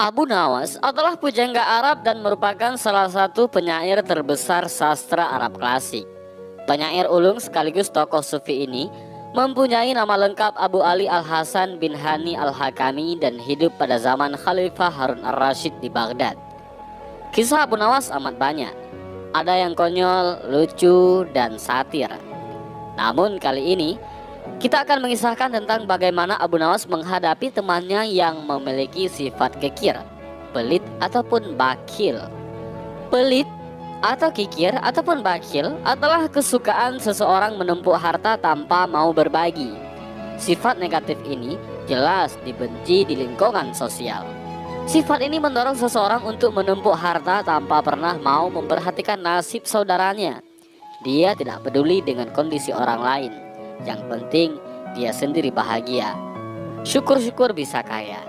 Abu Nawas adalah pujangga Arab dan merupakan salah satu penyair terbesar sastra Arab klasik. Penyair ulung sekaligus tokoh sufi ini mempunyai nama lengkap Abu Ali Al-Hasan bin Hani Al-Hakami dan hidup pada zaman Khalifah Harun Ar-Rasyid di Baghdad. Kisah Abu Nawas amat banyak. Ada yang konyol, lucu, dan satir. Namun kali ini kita akan mengisahkan tentang bagaimana Abu Nawas menghadapi temannya yang memiliki sifat kikir, pelit ataupun bakil. Pelit atau kikir ataupun bakil adalah kesukaan seseorang menumpuk harta tanpa mau berbagi. Sifat negatif ini jelas dibenci di lingkungan sosial. Sifat ini mendorong seseorang untuk menumpuk harta tanpa pernah mau memperhatikan nasib saudaranya. Dia tidak peduli dengan kondisi orang lain. Yang penting dia sendiri bahagia. Syukur-syukur bisa kaya.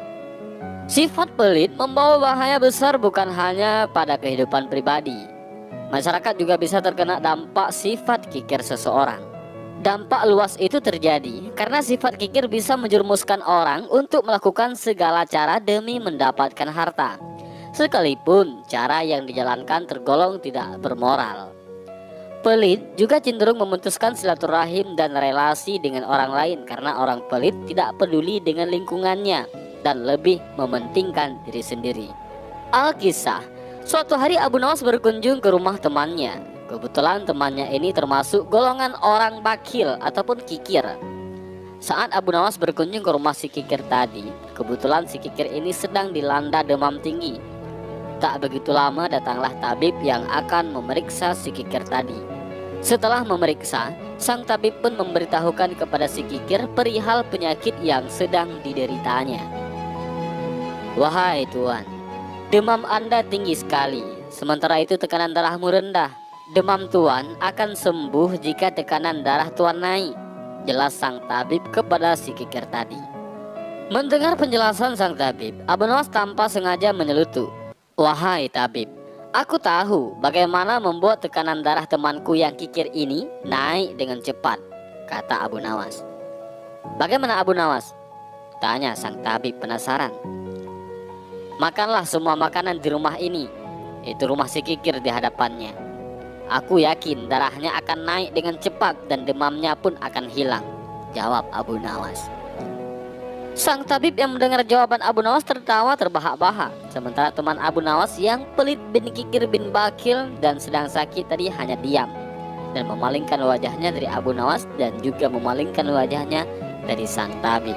Sifat pelit membawa bahaya besar bukan hanya pada kehidupan pribadi. Masyarakat juga bisa terkena dampak sifat kikir seseorang. Dampak luas itu terjadi karena sifat kikir bisa menjerumuskan orang untuk melakukan segala cara demi mendapatkan harta, sekalipun cara yang dijalankan tergolong tidak bermoral. Pelit juga cenderung memutuskan silaturahim dan relasi dengan orang lain karena orang pelit tidak peduli dengan lingkungannya dan lebih mementingkan diri sendiri. Alkisah, suatu hari Abu Nawas berkunjung ke rumah temannya. Kebetulan temannya ini termasuk golongan orang bakil ataupun kikir. Saat Abu Nawas berkunjung ke rumah si kikir tadi, kebetulan si kikir ini sedang dilanda demam tinggi. Tak begitu lama datanglah tabib yang akan memeriksa si kikir tadi. Setelah memeriksa, sang tabib pun memberitahukan kepada si kikir perihal penyakit yang sedang dideritanya. "Wahai tuan, demam Anda tinggi sekali, sementara itu tekanan darahmu rendah. Demam tuan akan sembuh jika tekanan darah tuan naik," jelas sang tabib kepada si kikir tadi. Mendengar penjelasan sang tabib, Abu Nawas tanpa sengaja menyelutuk. "Wahai tabib, aku tahu bagaimana membuat tekanan darah temanku yang kikir ini naik dengan cepat," kata Abu Nawas. "Bagaimana Abu Nawas?" tanya sang tabib penasaran. "Makanlah semua makanan di rumah ini." Itu rumah si kikir di hadapannya. "Aku yakin darahnya akan naik dengan cepat dan demamnya pun akan hilang," jawab Abu Nawas. Sang tabib yang mendengar jawaban Abu Nawas tertawa terbahak-bahak. Sementara teman Abu Nawas yang pelit bin kikir bin bakil dan sedang sakit tadi hanya diam dan memalingkan wajahnya dari Abu Nawas dan juga memalingkan wajahnya dari sang tabib.